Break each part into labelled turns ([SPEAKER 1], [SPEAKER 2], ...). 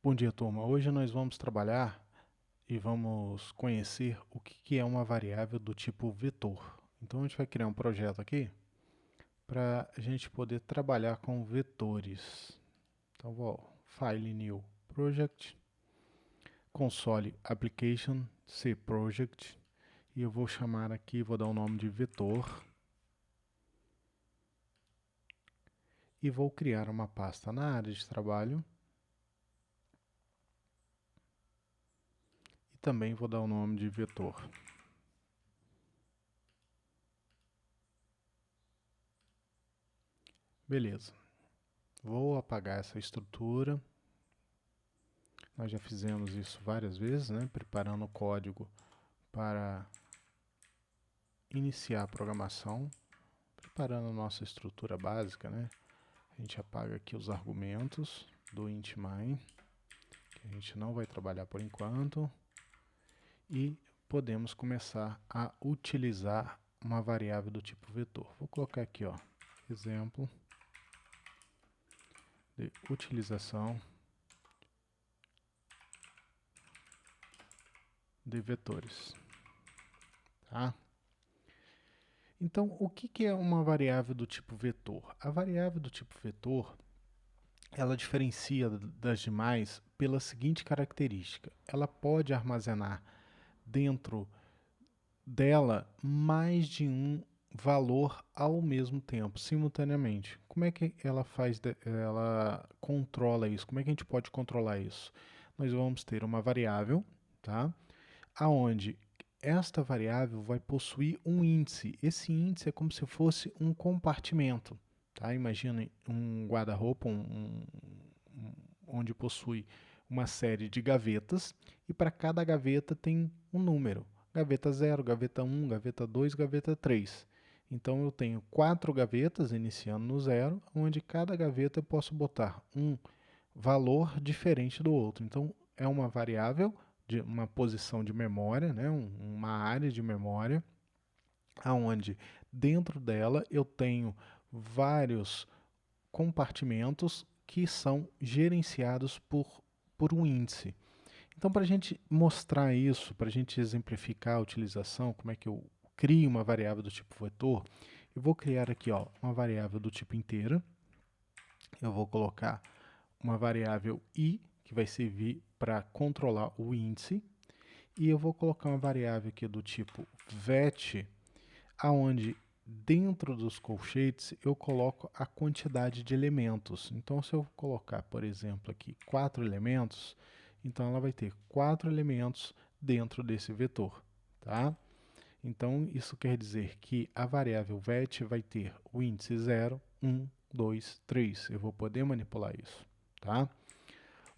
[SPEAKER 1] Bom dia, turma. Hoje nós vamos trabalhar e vamos conhecer o que é uma variável do tipo vetor. Então, a gente vai criar um projeto aqui para a gente poder trabalhar com vetores. Então, vou File New Project, Console Application, C Project, e eu vou chamar aqui, vou dar o nome de vetor e vou criar uma pasta na área de trabalho e também vou dar o nome de vetor. Beleza. Vou apagar essa estrutura. Nós já fizemos isso várias vezes, né? Preparando o código para iniciar a programação, preparando a nossa estrutura básica, né? A gente apaga aqui os argumentos do int main, que a gente não vai trabalhar por enquanto, e podemos começar a utilizar uma variável do tipo vetor. Vou colocar aqui, ó, exemplo de utilização de vetores, tá? Então, o que é uma variável do tipo vetor? A variável do tipo vetor, ela diferencia das demais pela seguinte característica: ela pode armazenar dentro dela mais de um valor ao mesmo tempo, simultaneamente. Como é que ela ela controla isso? Como é que a gente pode controlar isso? Nós vamos ter uma variável, tá? Aonde esta variável vai possuir um índice. Esse índice é como se fosse um compartimento, tá? Imagine um guarda-roupa onde possui uma série de gavetas e para cada gaveta tem um número. Gaveta 0, gaveta 1, gaveta 2, gaveta 3. Então eu tenho 4 gavetas iniciando no 0, onde cada gaveta eu posso botar um valor diferente do outro. Então é uma variável de uma posição de memória, né, uma área de memória, aonde dentro dela eu tenho vários compartimentos que são gerenciados por um índice. Então, para a gente mostrar isso, para a gente exemplificar a utilização, como é que eu crio uma variável do tipo vetor, eu vou criar aqui, ó, uma variável do tipo inteira. Eu vou colocar uma variável i, que vai servir para controlar o índice, e eu vou colocar uma variável aqui do tipo vet, aonde dentro dos colchetes eu coloco a quantidade de elementos. Então, se eu colocar, por exemplo, aqui 4 elementos, então ela vai ter 4 elementos dentro desse vetor, tá? Então, isso quer dizer que a variável vet vai ter o índice 0, 1, 2, 3. Eu vou poder manipular isso, tá?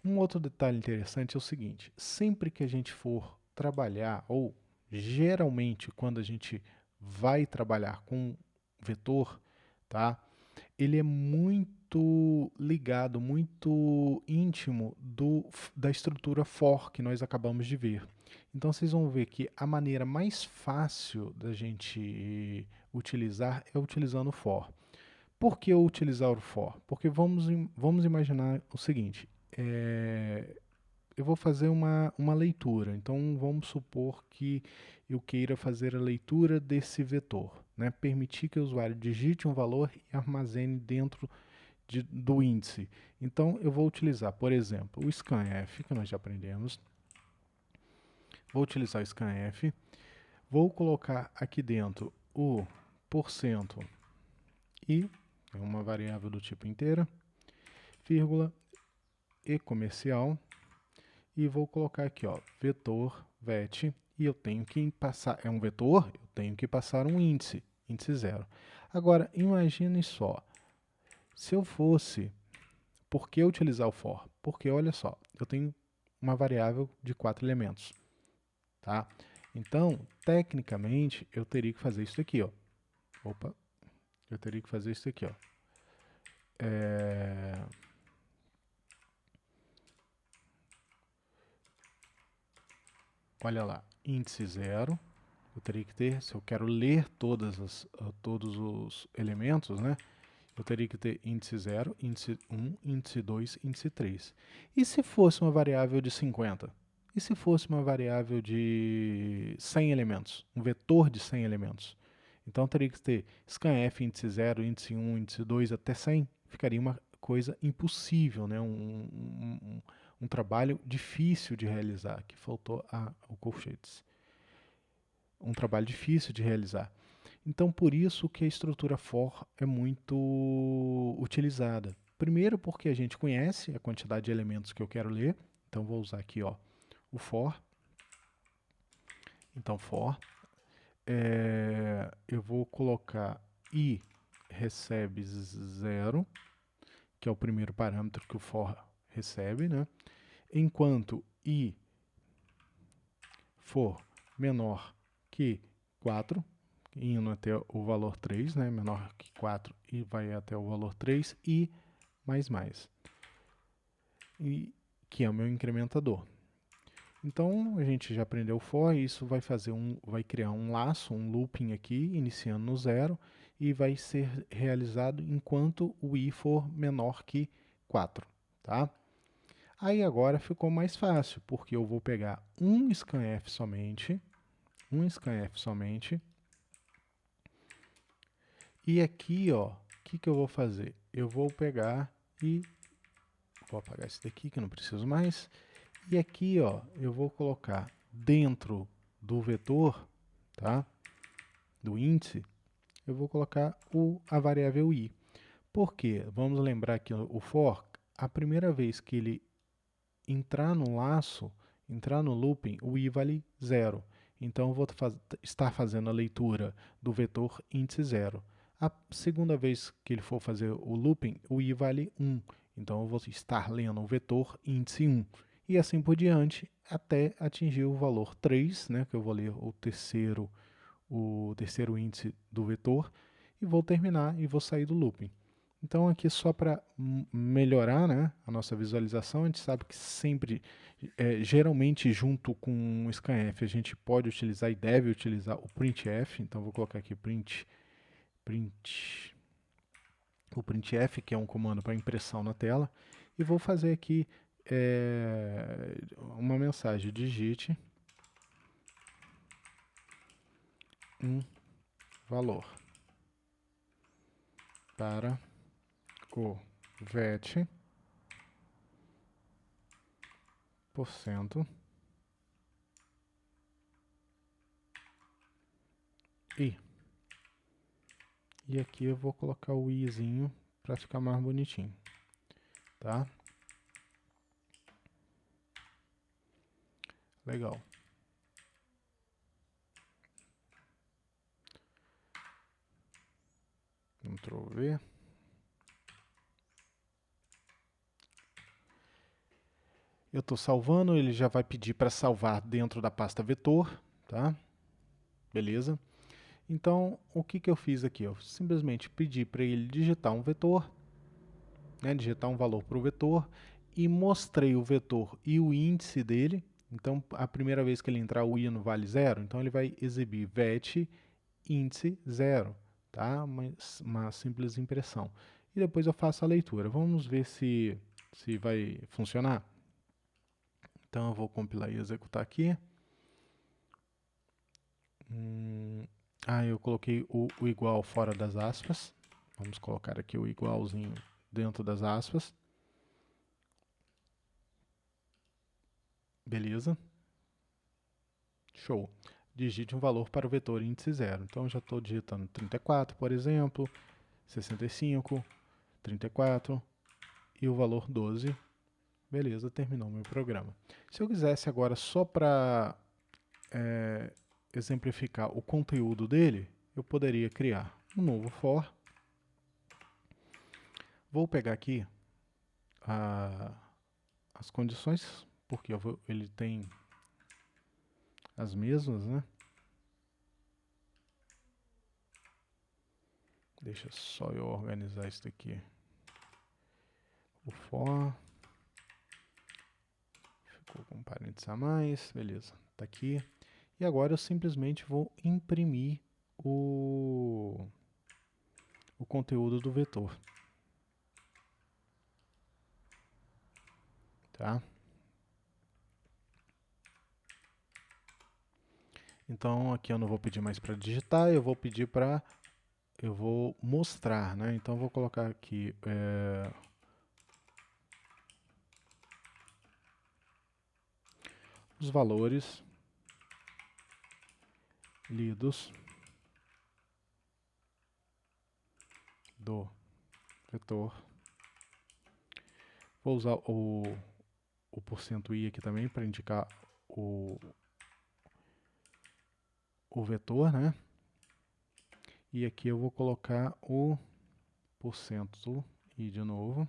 [SPEAKER 1] Um outro detalhe interessante é o seguinte: sempre que a gente for trabalhar, ou geralmente quando a gente vai trabalhar com vetor, tá? Ele é muito ligado, muito íntimo da estrutura for que nós acabamos de ver. Então vocês vão ver que a maneira mais fácil da gente utilizar é utilizando o for. Por que eu utilizar o for? Porque vamos imaginar o seguinte: eu vou fazer uma leitura. Então, vamos supor que eu queira fazer a leitura desse vetor, né? Permitir que o usuário digite um valor e armazene dentro do índice. Então, eu vou utilizar, por exemplo, o scanf, que nós já aprendemos. Vou utilizar o scanf. Vou colocar aqui dentro o porcento i, é uma variável do tipo inteira, vírgula, e comercial, e vou colocar aqui, ó, vetor vet, e eu tenho que passar, é um vetor, eu tenho que passar um índice, índice 0. Agora, imagine só, se eu fosse, por que utilizar o for? Porque, olha só, eu tenho uma variável de 4 elementos, tá? Então, tecnicamente, eu teria que fazer isso aqui, ó. Opa, eu teria que fazer isso aqui, ó. Olha lá, índice 0, eu teria que ter, se eu quero ler todos os elementos, né? Eu teria que ter índice 0, índice 1, índice 2, índice 3. E se fosse uma variável de 50? E se fosse uma variável de 100 elementos? Um vetor de 100 elementos? Então, eu teria que ter scanf, índice 0, índice 1, índice 2 até 100. Ficaria uma coisa impossível, né? Um trabalho difícil de realizar, que faltou o colchetes. Um trabalho difícil de realizar. Então, por isso que a estrutura for é muito utilizada. Primeiro, porque a gente conhece a quantidade de elementos que eu quero ler. Então, vou usar aqui ó, o for. Então, for. Eu vou colocar i recebe 0, que é o primeiro parâmetro que o for recebe, né? Enquanto i for menor que 4, indo até o valor 3, né? Menor que 4 e vai até o valor 3, e mais, e, que é o meu incrementador. Então, a gente já aprendeu o for, e isso vai criar um laço, um looping aqui, iniciando no 0, e vai ser realizado enquanto o i for menor que 4, tá? Aí agora ficou mais fácil, porque eu vou pegar um scanf somente, e aqui, ó, o que eu vou fazer? Eu vou pegar e vou apagar esse daqui que eu não preciso mais. E aqui, ó, eu vou colocar dentro do vetor, tá? Do índice, eu vou colocar a variável i. Por quê? Vamos lembrar que o for, a primeira vez que ele entrar no laço, entrar no looping, o i vale 0. Então, eu vou estar fazendo a leitura do vetor índice 0. A segunda vez que ele for fazer o looping, o i vale 1. Então, eu vou estar lendo o vetor índice 1. E assim por diante, até atingir o valor 3, né, que eu vou ler o terceiro índice do vetor, e vou terminar e vou sair do looping. Então, aqui só para melhorar, né, a nossa visualização, a gente sabe que sempre, geralmente junto com o scanf, a gente pode utilizar e deve utilizar o printf. Então, vou colocar aqui o printf, que é um comando para impressão na tela, e vou fazer aqui uma mensagem: digite um valor para o VET % i. E aqui eu vou colocar o izinho para ficar mais bonitinho, tá? Legal. Ctrl V. Eu estou salvando, ele já vai pedir para salvar dentro da pasta vetor, tá? Beleza. Então, o que eu fiz aqui? Eu simplesmente pedi para ele digitar um vetor, né, digitar um valor para o vetor, e mostrei o vetor e o índice dele. Então, a primeira vez que ele entrar, o i no vale 0, então ele vai exibir vet índice 0, tá? Uma simples impressão. E depois eu faço a leitura. Vamos ver se vai funcionar. Então, eu vou compilar e executar aqui. Eu coloquei o igual fora das aspas. Vamos colocar aqui o igualzinho dentro das aspas. Beleza. Show. Digite um valor para o vetor índice 0. Então, eu já estou digitando 34, por exemplo, 65, 34 e o valor 12. Beleza, terminou meu programa. Se eu quisesse agora, só para exemplificar o conteúdo dele, eu poderia criar um novo for. Vou pegar aqui as condições, porque ele tem as mesmas, né? Deixa só eu organizar isso daqui. O for ficou com parênteses a mais, beleza, tá aqui. E agora eu simplesmente vou imprimir o conteúdo do vetor. Tá? Então, aqui eu não vou pedir mais para digitar, eu vou pedir para... eu vou mostrar, né? Então, eu vou colocar aqui... os valores lidos do vetor. Vou usar o %i aqui também para indicar o vetor, né? E aqui eu vou colocar o %i de novo.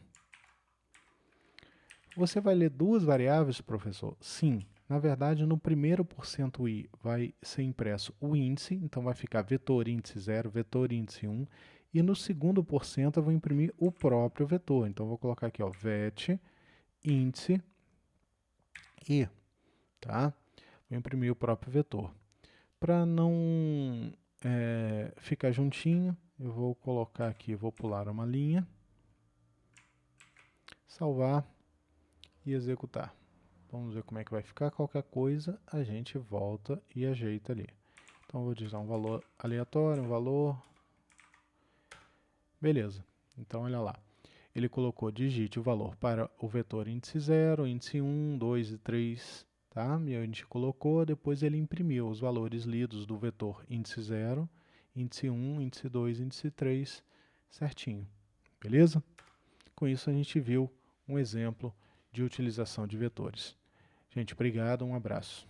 [SPEAKER 1] Você vai ler duas variáveis, professor? Sim. Na verdade, no primeiro %i vai ser impresso o índice, então vai ficar vetor índice 0, vetor índice 1. E no segundo % eu vou imprimir o próprio vetor. Então, eu vou colocar aqui, ó, vet índice i, tá? Vou imprimir o próprio vetor. Para não ficar juntinho, eu vou colocar aqui, vou pular uma linha, salvar e executar. Vamos ver como é que vai ficar. Qualquer coisa a gente volta e ajeita ali. Então, eu vou digitar um valor aleatório, um valor... Beleza. Então, olha lá. Ele colocou, digite o valor para o vetor índice 0, índice 1, 2 e 3, tá? E a gente colocou, depois ele imprimiu os valores lidos do vetor índice 0, índice 1, índice 2, índice 3, certinho. Beleza? Com isso, a gente viu um exemplo de utilização de vetores. Gente, obrigado, um abraço.